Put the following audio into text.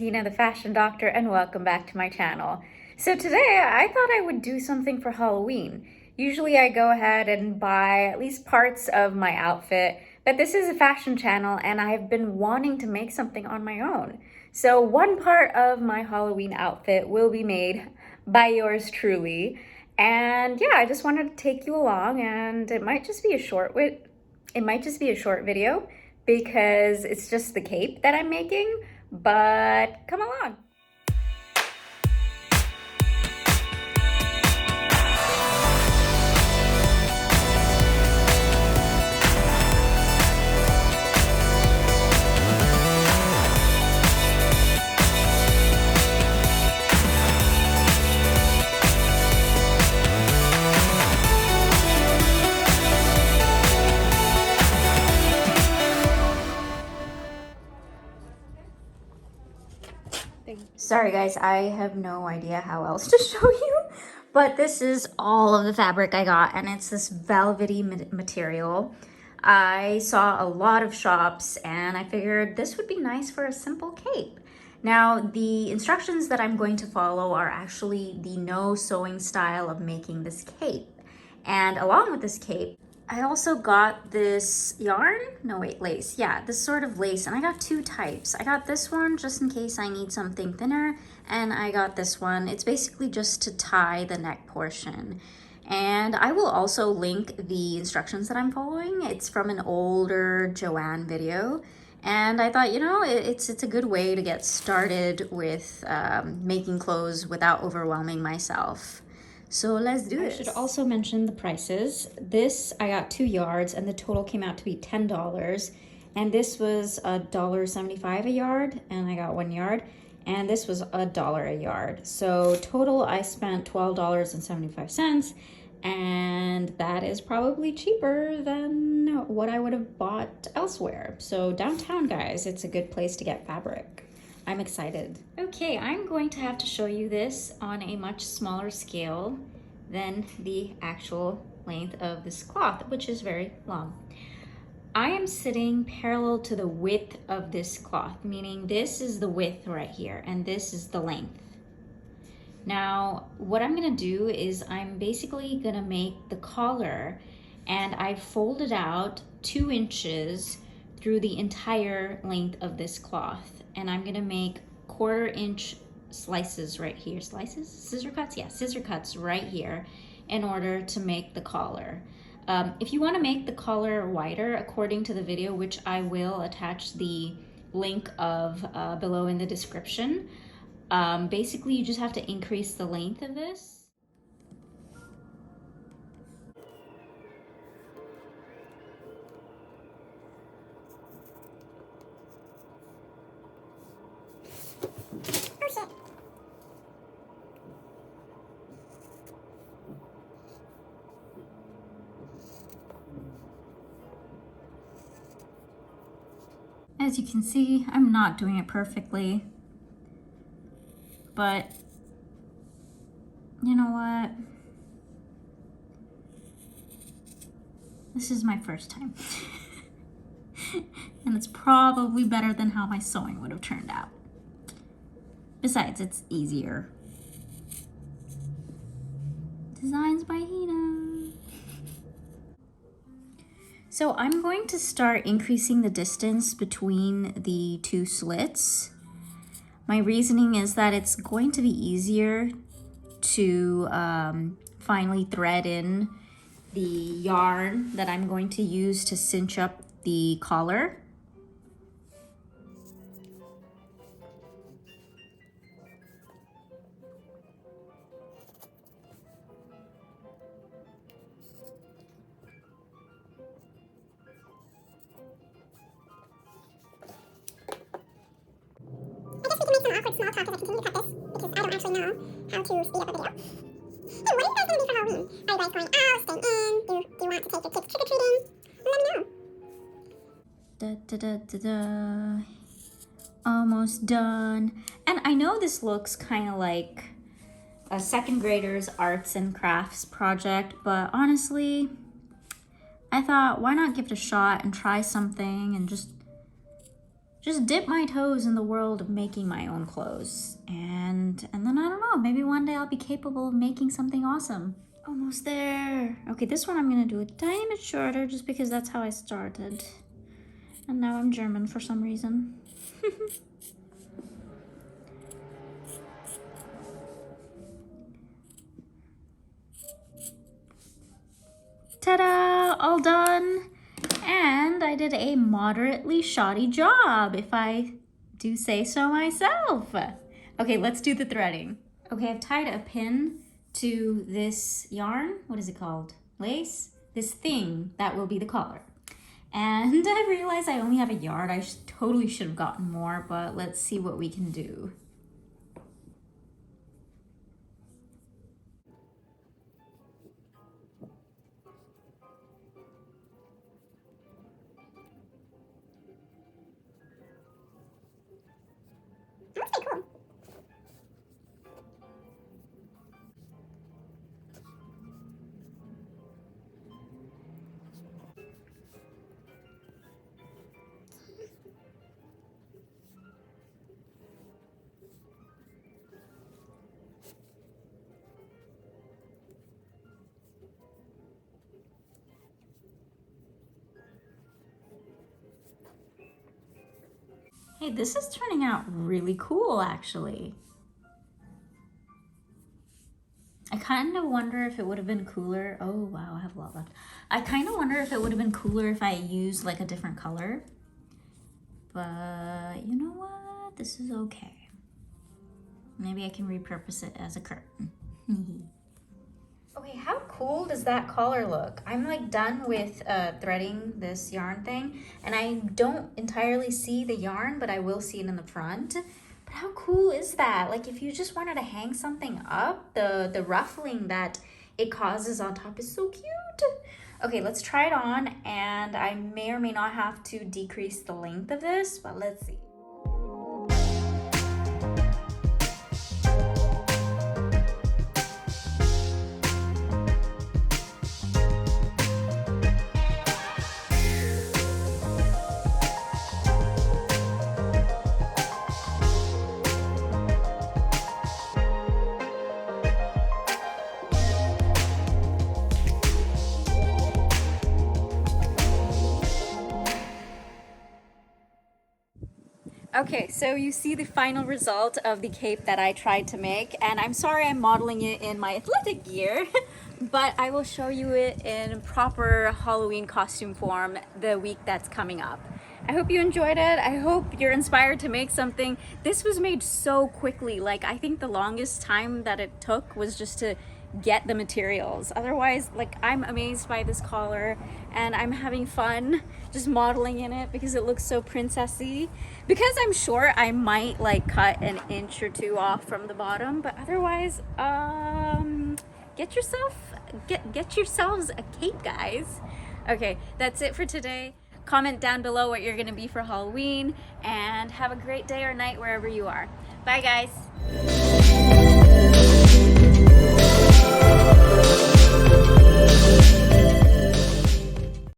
Heena, the fashion doctor, and welcome back to my channel. So today I thought I would do something for Halloween. Usually I go ahead and buy at least parts of my outfit, but this is a fashion channel and I've been wanting to make something on my own. So one part of my Halloween outfit will be made by yours truly. And yeah, I just wanted to take you along, and it might just be a short video because it's just the cape that I'm making, but come along. Sorry guys, I have no idea how else to show you, but this is all of the fabric I got, and it's this velvety material. I saw a lot of shops and I figured this would be nice for a simple cape. Now, the instructions that I'm going to follow are actually the no sewing style of making this cape. And along with this cape, I also got this yarn, no wait, lace. Yeah, this sort of lace, and I got two types. I got this one just in case I need something thinner, and I got this one. It's basically just to tie the neck portion. And I will also link the instructions that I'm following. It's from an older Joanne video. And I thought, you know, it's a good way to get started with making clothes without overwhelming myself. So let's do it. I should also mention the prices. This, I got 2 yards and the total came out to be $10. And this was $1.75 a yard, and I got 1 yard. And this was $1 a yard. So total I spent $12.75, and that is probably cheaper than what I would have bought elsewhere. So downtown, guys, it's a good place to get fabric. I'm excited. Okay, I'm going to have to show you this on a much smaller scale than the actual length of this cloth, which is very long. I am sitting parallel to the width of this cloth, meaning this is the width right here, and this is the length. Now, what I'm gonna do is I'm basically gonna make the collar, and I folded out 2 inches through the entire length of this cloth. And I'm gonna make 1/4 inch slices right here. Slices? Scissor cuts? Yeah, scissor cuts right here in order to make the collar. If you wanna make the collar wider, according to the video, which I will attach the link of below in the description, basically you just have to increase the length of this. As you can see, I'm not doing it perfectly, but you know what? This is my first time. And it's probably better than how my sewing would have turned out. Besides, it's easier. Designs by Heena. So I'm going to start increasing the distance between the 2 slits. My reasoning is that it's going to be easier to finally thread in the yarn that I'm going to use to cinch up the collar. Small talk as I continue to cut this, because I don't actually know how to speed up a video. Hey, what are you guys going to do for Halloween? Are you guys going out, staying in? Do you want to take your kids trick-or-treating? Let me know. Almost done. And I know this looks kind of like a 2nd grader's arts and crafts project, but honestly, I thought, why not give it a shot and try something and just just dip my toes in the world of making my own clothes. And then I don't know, maybe one day I'll be capable of making something awesome. Almost there. Okay, this one I'm gonna do a tiny bit shorter just because that's how I started. And now I'm German for some reason. Ta-da! All done. And I did a moderately shoddy job, if I do say so myself. Okay, let's do the threading. Okay, I've tied a pin to this yarn. What is it called? Lace? This thing that will be the collar. And I realized I only have a yard. I totally should have gotten more, but let's see what we can do. That looks pretty cool. Hey, this is turning out really cool, actually. I kind of wonder if it would have been cooler. Oh, wow, I have a lot left. I kind of wonder if it would have been cooler if I used like a different color. But you know what? This is okay. Maybe I can repurpose it as a curtain. Okay, how cool does that collar look? I'm like done with threading this yarn thing, and I don't entirely see the yarn, but I will see it in the front. But how cool is that? Like if you just wanted to hang something up, the ruffling that it causes on top is so cute. Okay, let's try it on, and I may or may not have to decrease the length of this, but let's see. Okay, so you see the final result of the cape that I tried to make, and I'm sorry I'm modeling it in my athletic gear, but I will show you it in proper Halloween costume form the week that's coming up. I hope you enjoyed it. I hope you're inspired to make something. This was made so quickly. Like, I think the longest time that it took was just to get the materials. Otherwise, like, I'm amazed by this collar, and I'm having fun just modeling in it because it looks so princessy. Because I'm short, I might like cut an inch or two off from the bottom, but otherwise, get yourselves a cape, guys. Okay, that's it for today. Comment down below what you're gonna be for Halloween, and have a great day or night wherever you are. Bye, guys.